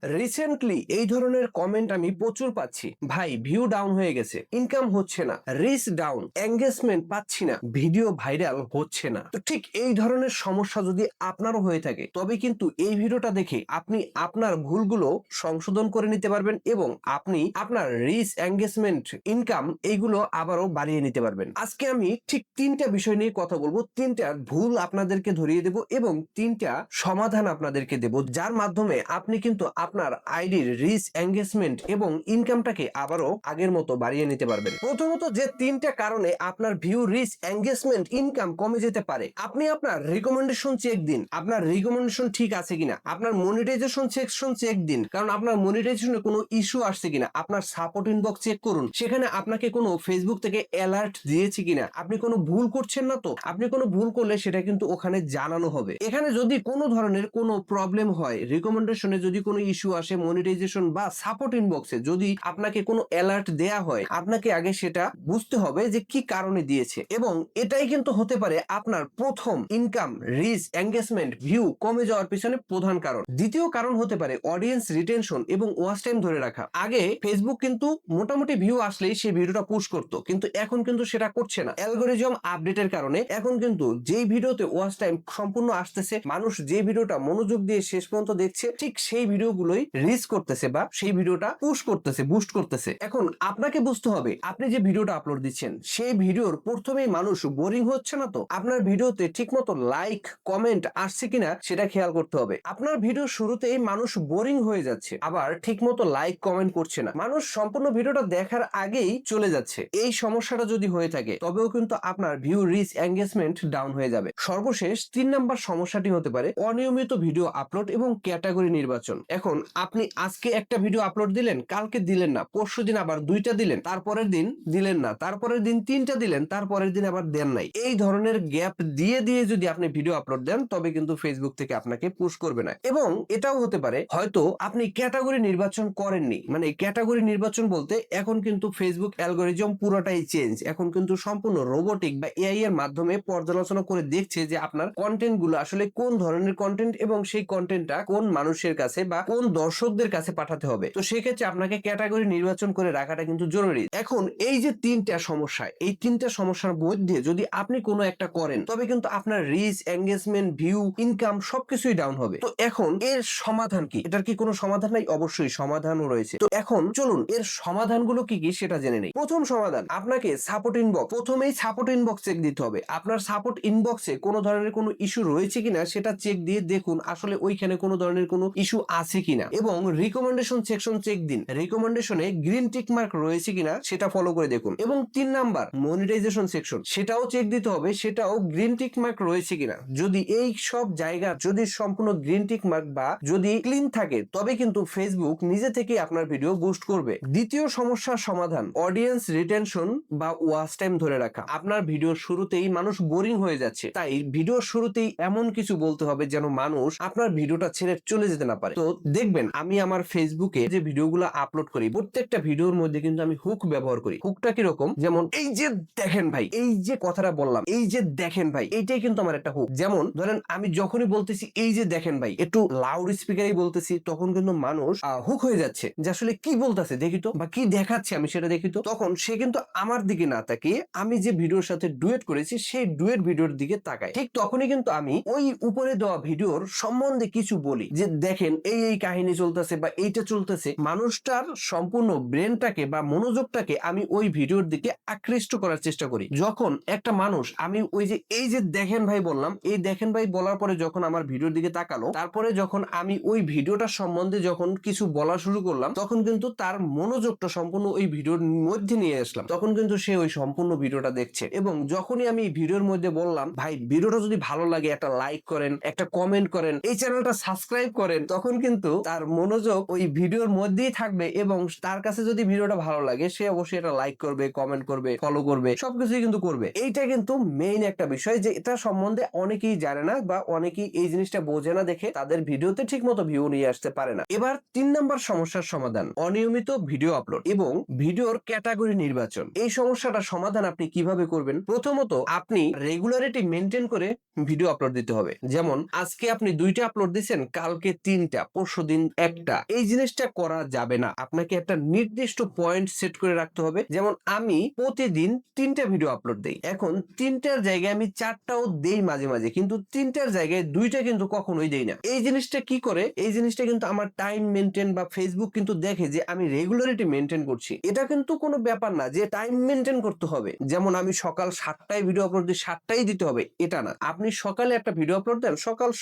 Recently এই ধরনের comment আমি প্রচুর পাচ্ছি, ভাই ভিউ ডাউন হয়ে গেছে, ইনকাম হচ্ছে না, রিচ ডাউন, এঙ্গেজমেন্ট পাচ্ছি না, ভিডিও ভাইরাল হচ্ছে না। তো ঠিক এই ধরনের সমস্যা যদি আপনারও হয়ে থাকে তবে কিন্তু এই ভিডিওটা দেখে আপনি আপনার ভুলগুলো সংশোধন করে নিতে পারবেন এবং আপনি আপনার রিচ, এঙ্গেজমেন্ট, ইনকাম এইগুলো আবারও বাড়িয়ে নিতে পারবেন। আজকে আমি ঠিক তিনটা বিষয় নিয়ে কথা বলবো, তিনটা ভুল আপনাদেরকে ধরিয়ে দেব এবং তিনটা সমাধান আপনাদেরকে দেব, যার মাধ্যমে আপনি কিন্তু আপনার আইডির রিচ, এঙ্গেজমেন্ট এবং ইনকামটাকে আবারও আগের মতো বাড়িয়ে নিতে পারবেন। প্রথমত, যে তিনটা কারণে আপনার ভিউ, রিচ, এঙ্গেজমেন্ট, ইনকাম কমে যেতে পারে, আপনি আপনার রিকমেন্ডেশন চেক দিন, আপনার রিকমেন্ডেশন ঠিক আছে কিনা, আপনার মনিটাইজেশন সেকশন চেক দিন, কারণ আপনার মনিটাইজেশনে কোনো ইস্যু আসছে কিনা, আপনার সাপোর্ট ইনবক্স চেক করুন, সেখানে আপনাকে কোনো ফেসবুক থেকে অ্যালার্ট দিয়েছে কিনা, আপনি কোনো ভুল করছেন না তো। আপনি কোনো ভুল করলে সেটা কিন্তু ওখানে জানানো হবে। এখানে যদি কোনো ধরনের কোনো প্রবলেম হয়, রিকমেন্ডেশনে যদি কোনো ইস্যু আসে, মনিটাইজেশন বা সাপোর্ট ইনবক্সে যদি আপনাকে কোনো অ্যালার্ট দেয়া হয়, আপনাকে আগে সেটা বুঝতে হবে যে কি কারণে দিয়েছে, এবং এটাই কিন্তু হতে পারে আপনার প্রথম ইনকাম, রিচ, এঙ্গেজমেন্ট, ভিউ কমে যাওয়ার পিছনে প্রধান কারণ। দ্বিতীয় কারণ হতে পারে অডিয়েন্স রিটেনশন এবং ওয়াচ টাইম ধরে রাখা। আগে ফেসবুক কিন্তু মোটামুটি ভিউ আসলেই সেই ভিডিওটা পুশ করতো, কিন্তু এখন কিন্তু সেটা করছে না। অ্যালগরিদম আপডেটের কারণে এখন কিন্তু যেই ভিডিওতে ওয়াচ টাইম সম্পূর্ণ আসতেছে, মানুষ যে ভিডিওটা মনোযোগ দিয়ে শেষ পর্যন্ত দেখছে, ঠিক সেই ভিডিওগুলোই রিচ করতেছে বা সেই ভিডিওটা পুশ করতেছে, বুস্ট করতেছে। এখন আপনাকে বুঝতে হবে, আপনি যে ভিডিওটা আপলোড দিচ্ছেন সেই ভিডিওর প্রথমেই মানুষ বোরিং হচ্ছে না তো, আপনার ভিডিওতে ঠিকমতো লাইক, কমেন্ট আসছে কিনা সেটা খেয়াল করতে হবে। আপনার ভিডিও শুরুতেই মানুষ বোরিং হয়ে যাচ্ছে, আবার ঠিকমতো লাইক, কমেন্ট করছে না, মানুষ সম্পূর্ণ ভিডিওটা দেখার আগেই চলে যাচ্ছে, এই সমস্যাটা যদি হয়ে থাকে তবেও কিন্তু আপনার ভিউ, রিচ, এঙ্গেজমেন্ট ডাউন হয়ে যাবে। সর্বশেষ 3 নাম্বার সমস্যাটি হতে পারে অনিয়মিত ভিডিও আপলোড এবং ক্যাটাগরি নির্বাচন। এখন আপনি আজকে একটা ভিডিও আপলোড দিলেন, কালকে দিলেন না, পরশুদিন আবার 2টা দিলেন, তারপরের দিন দিলেন না, তারপরের দিন 3টা দিলেন, তারপরের দিন আবার দেন নাই। এই ধরনের গ্যাপ দিয়ে দিয়ে যদি আপনি ভিডিও আপলোড দেন তবে কিন্তু ফেসবুক থেকে আপনাকে পুশ করবে না। এবং এটাও হতে পারে হয়তো আপনি ক্যাটাগরি নির্বাচন করেননি, মানে ক্যাটাগরি নির্বাচন বলতে এখন কিন্তু ফেসবুক অ্যালগরিদম পুরোটাই চেঞ্জ, এখন কিন্তু সম্পূর্ণ রোবোটিক বা এআই এর মাধ্যমে পর্যালোচনা করে দেখছে যে আপনার কন্টেন্ট গুলো আসলে কোন ধরনের কন্টেন্ট এবং সেই কন্টেন্টটা কোন মানুষের কাছে বা কোন দর্শকদের কাছে পাঠাতে হবে। তো সেক্ষেত্রে আপনাকে ক্যাটাগরি নির্বাচন করে রাখাটা কিন্তু জরুরি। এখন এই যে তিনটা সমস্যা, এই তিনটা সমস্যার মধ্যে যদি আপনি কোনো একটা করেন তবে কিন্তু আপনার রিচ, এঙ্গেজমেন্ট, ভিউ, ইনকাম সবকিছুই ডাউন হবে। তো এখন এর সমাধান কি? এটার কি কোনো সমাধান নাই? অবশ্যই সমাধানও রয়েছে। তো এখন চলুন এর সমাধানগুলো কি কি সেটা জেনে নেই। প্রথম সমাধান, আপনাকে সাপোর্ট ইনবক্স, প্রথমেই সাপোর্ট ইনবক্স চেক দিতে হবে। আপনার সাপোর্ট ইনবক্সে কোনো ধরনের কোনো ইস্যু রয়েছে কিনা সেটা চেক দিয়ে দেখুন আসলে ওইখানে কোনো ধরনের কোনো ইস্যু আছে কিনা, এবং রিকমেন্ডেশন সেকশন চেক দিন, রিকমেন্ডেশনে গ্রিন টিক মার্ক রয়েছে কিনা সেটা ফলো করে দেখুন। এবং 3 নাম্বার মনিটাইজেশন সেকশন, সেটাও চেক দিতে হবে, সেটাও গ্রিন টিক মার্ক রয়েছে কিনা। যদি এই সব জায়গা যদি সম্পূর্ণ গ্রিন টিক মার্ক বা যদি ক্লিন থাকে তবে কিন্তু ফেসবুক নিজে থেকে আপনার ভিডিও বুস্ট করবে। দ্বিতীয় সমস্যার সমাধান অডিয়েন্স রিটেনশন বা ওয়াচ টাইম ধরে রাখা। আপনার ভিডিওর শুরুতেই মানুষ বোরিং হয়ে যাচ্ছে, তাই ভিডিওর শুরুতেই এমন কিছু বলতে হবে যেন মানুষ আপনার ভিডিওটা ছেড়ে চলে যেতে না পারে। তো দেখবেন আমি আমার ফেসবুকে যে ভিডিওগুলো আপলোড করি প্রত্যেকটা ভিডিওর মধ্যে কিন্তু আমি হুক ব্যবহার করি। হুকটা কিরকম, যেমন এই যে দেখেন ভাই, এই যে কথাটা বললাম, এই যে দেখেন ভাই, এইটাই কিন্তু আমার একটা হুক। যেমন ধরেন আমি যখনই বলতেছি এই যে দেখেন ভাই, একটু লাউড স্পিকারেই বলতেছি, তখন কিন্তু মানুষ হুক হয়ে যাচ্ছে যে আসলে কি বলতেছে দেখি তো, বা কি দেখাচ্ছে আমি সেটা দেখি তো। তখন সে কিন্তু আমার দিকে না তাকিয়ে আমি যে ভিডিওর সাথে ডুয়েট করেছি সেই ডুয়েট ভিডিওর দিকে তাকায়। ঠিক তখনই কিন্তু আমি ওই উপরে দেওয়া ভিডিওর সম্বন্ধে কিছু বলি যে দেখেন এই এই কাহিনী চলতেছে বা এইটা চলতেছে, মানুষটার সম্পূর্ণ ব্রেনটাকে বা মনোযোগটাকে আমি ওই ভিডিওর দিকে আকৃষ্ট করার চেষ্টা করি। যখন একটা মানুষ আমি ওই যে এই যে দেখেন ভাই বললাম, এই দেখেন ভাই বলার পরে যখন আমার ভিডিওর দিকে তাকালো, তারপরে যখন আমি ওই ভিডিওটার সম্বন্ধে যখন কিছু বলা শুরু করলাম তখন কিন্তু তার মনোযোগটা সম্পূর্ণ ওই ভিডিওর মধ্যে নিয়ে আসলাম, তখন কিন্তু সে ওই সম্পূর্ণ ভিডিওটা দেখছে। এবং যখনই আমি ভিডিওর মধ্যে বললাম ভাই ভিডিওটা যদি ভালো লাগে একটা লাইক করেন, একটা কমেন্ট করেন, এই চ্যানেলটা সাবস্ক্রাইব করেন, তখন কিন্তু তার মনোযোগ ওই ভিডিওর মধ্যেই থাকবে এবং তার কাছে যদি ভিডিওটা ভালো লাগে সে অবশ্যই এটা লাইক করবে, কমেন্ট করবে, ফলো করবে, সবকিছুই কিন্তু করবে। এইটা কিন্তু মেইন একটা বিষয় যে এটা সম্বন্ধে অনেকেই জানে না বা অনেকেই এই জিনিসটা বোঝে না দেখে তাদের ভিডিওতে ঠিক মতো ভিউ নিয়ে আসতে পারে না। এবার 3 নাম্বার সমস্যার সমাধান অনিয়মিত ভিডিও আপলোড এবং ভিডিওর ক্যাটাগরি নির্বাচন। এই সমস্যাটা সমাধান আপনি কিভাবে করবেন? প্রথমত আপনি রেগুলারিটি মেনটেন করে ভিডিও আপলোড দিতে হবে। যেমন আজকে আপনি 2টা আপলোড দিচ্ছেন, কালকে 3টা, পরশু দিন একটা, এই জিনিসটা করা যাবে না। আপনাকে একটা নির্দিষ্ট পয়েন্ট সেট করে রাখতে হবে। যেমন আমি প্রতিদিন 3টা ভিডিও আপলোড দেই, এখন 3টার জায়গায় আমি 4টাও দেই মাঝে মাঝে, কিন্তু 3টার জায়গায় 2টা কিন্তু কখনোই দেই না। এই জিনিসটা কি করে? এই জিনিসটা কিন্তু আমার টাইম মেনটেন বা ফেসবুক কিন্তু দেখে যে আমি রেগুলারিটি মেনটেন করছি। এটা কিন্তু কোনো ব্যাপার না যে টাইম মেনটেন করতে হবে, যেমন আমি সকাল 7টায় ভিডিও আপলোড দিই, 7টাই দিতে হবে এটা না। আপনি সকালে একটা ভিডিও আপলোড দেন,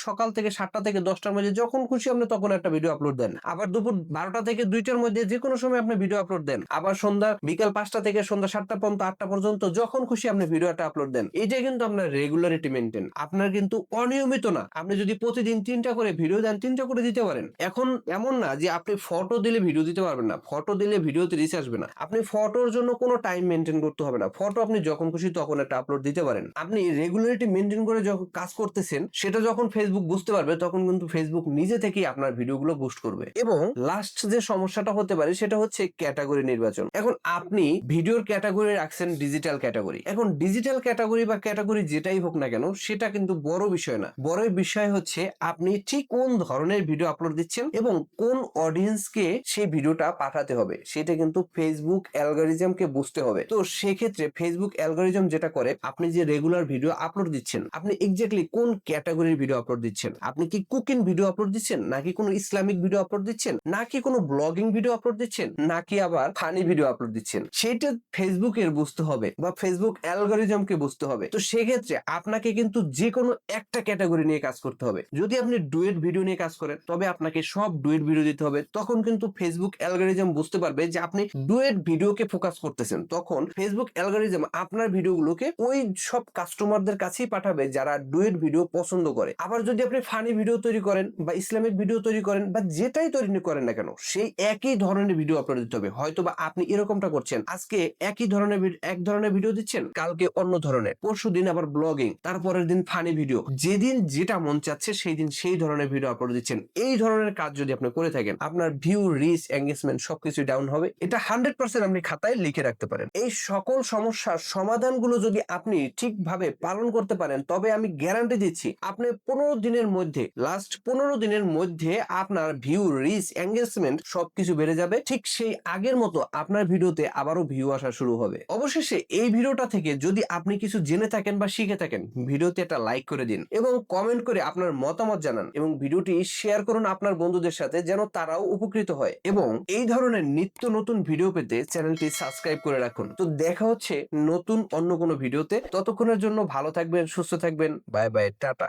সকাল থেকে 7টা থেকে 10টার মধ্যে যখন খুশি আপনি তখন একটা ভিডিও আপলোড দেন। আবার দুপুর 12টা থেকে 2টার মধ্যে যে কোনো সময় আপনি ভিডিও আপলোড দেন। আবার বিকাল 5টা থেকে সন্ধ্যা 7টা পর্যন্ত, 8টা পর্যন্ত যখন খুশি আপনি ভিডিওটা আপলোড দেন। এটা কিন্তু আপনার রেগুলারিটি মেনটেন, আপনার কিন্তু অনিয়মিত না। আপনি যদি প্রতিদিন 3টা করে ভিডিও দেন, 3টা করে দিতে পারেন। এখন এমন না যে আপনি ফটো দিলে ভিডিও দিতে পারবেন না, ফটো দিলে ভিডিওতে রিচ আসবে না। আপনি ফটোর জন্য কোনো টাইম মেনটেন করতে হবে না, ফটো আপনি যখন খুশি তখন একটা আপলোড দিতে পারেন। আপনি রেগুলারিটি মেনটেন করে যখন কাজ করতেছেন, সেটা যখন ফেসবুক বুঝতে পারবে, তখন কিন্তু ফেসবুক নিজে থেকেই আপনার ভিডিওগুলো বুস্ট করবে। এবং লাস্ট যে সমস্যাটা হতে পারে সেটা হচ্ছে ক্যাটাগরি নির্বাচন। এখন আপনি ভিডিওর ক্যাটাগরি রাখছেন ডিজিটাল ক্যাটাগরি। এখন ডিজিটাল ক্যাটাগরি বা ক্যাটাগরি যেটাই হোক না কেন, সেটা কিন্তু বড় বিষয় না। বড় বিষয় হচ্ছে আপনি ঠিক কোন ধরনের ভিডিও আপলোড দিচ্ছেন এবং কোন অডিয়েন্সকে সেই ভিডিওটা পাঠাতে হবে, সেটা কিন্তু ফেসবুক অ্যালগরিজমকে বুঝতে হবে। তো সেক্ষেত্রে ফেসবুক অ্যালগরিজম যেটা করে, আপনি যে রেগুলার ভিডিও আপলোড দিচ্ছেন, আপনি এক্স্যাক্টলি কোন ক্যাটাগরির ভিডিও আপলোড দিচ্ছেন। আপনি কি কুকিং ভিডিও আপলোড দিচ্ছেন, নাকি কোনো ইসলামিক ভিডিও আপলোড দিচ্ছেন, নাকি কোনো ব্লগিং ভিডিও আপলোড দিচ্ছেন, নাকি আবার ফানি ভিডিও আপলোড দিচ্ছেন, সেটা ফেসবুকের বুঝতে হবে বা ফেসবুক অ্যালগরিজমকে বুঝতে হবে। তো সেক্ষেত্রে আপনাকে কিন্তু যে কোনো একটা ক্যাটাগরি নিয়ে কাজ করতে হবে। যদি আপনি ডুয়েট ভিডিও নিয়ে কাজ করেন, তবে আপনাকে সব ডুয়েট ভিডিও দিতে হবে। তখন কিন্তু ফেসবুক অ্যালগরিজম বুঝতে পারবে যে আপনি ডুয়েট ভিডিওকে ফোকাস করতেছেন। তখন ফেসবুক অ্যালগরিজম আপনার ভিডিওগুলোকে ওই সব কাস্টমারদের কাছেই পাঠাবে যারা ডুয়েট ভিডিও পছন্দ করে। আবার যদি আপনি ফানি ভিডিও তৈরি করেন বা ইসলামিক ভিডিও তৈরি করেন বা যেটাই তৈরি করেন না কেন, সেই একই ধরনের ভিডিও আপলোড দিতে হবে। হয়তোবা আপনি এরকমটা করছেন, আজকে একই ধরনের এক ধরনের ভিডিও দিচ্ছেন, কালকে অন্য ধরনের, পরশুদিন আবার ব্লগিং, তারপরের দিন ফানি ভিডিও, যেদিন যেটা মন চাচ্ছে সেই দিন সেই ধরনের ভিডিও আপলোড দিচ্ছেন। এই ধরনের কাজ যদি আপনি করে থাকেন, আপনার ভিউ, রিচ, এঙ্গেজমেন্ট সবকিছু ডাউন হবে। এটা 100% আপনি খাতায় লিখে রাখতে পারেন। এই সকল সমস্যার সমাধানগুলো যদি আপনি ঠিকভাবে পালন করতে পারেন, তবে আমি গ্যারান্টি দিচ্ছি আপনি 15 দিনের মধ্যে, লাস্ট 15 দিনের মধ্যে আপনার ভিউ, রিচ, এঙ্গেজমেন্ট সবকিছু বেড়ে যাবে। ঠিক সেই আগের মতো আপনার ভিডিওতে আবারও ভিউ আসা শুরু হবে। অবশেষে এই ভিডিওটা থেকে যদি আপনি কিছু জেনে থাকেন বা শিখে থাকেন, ভিডিওতে একটা লাইক করে দিন এবং কমেন্ট করে আপনার মতামত জানান, এবং ভিডিওটি শেয়ার করুন আপনার বন্ধুদের সাথে, যেন তারাও উপকৃত হয়। এবং এই ধরনের নিত্য নতুন ভিডিও পেতে চ্যানেলটি সাবস্ক্রাইব করে রাখুন। তো দেখা হচ্ছে নতুন অন্য কোনো ভিডিওতে। ততক্ষণের জন্য ভালো থাকবেন, সুস্থ থাকবেন। Bye bye, tata.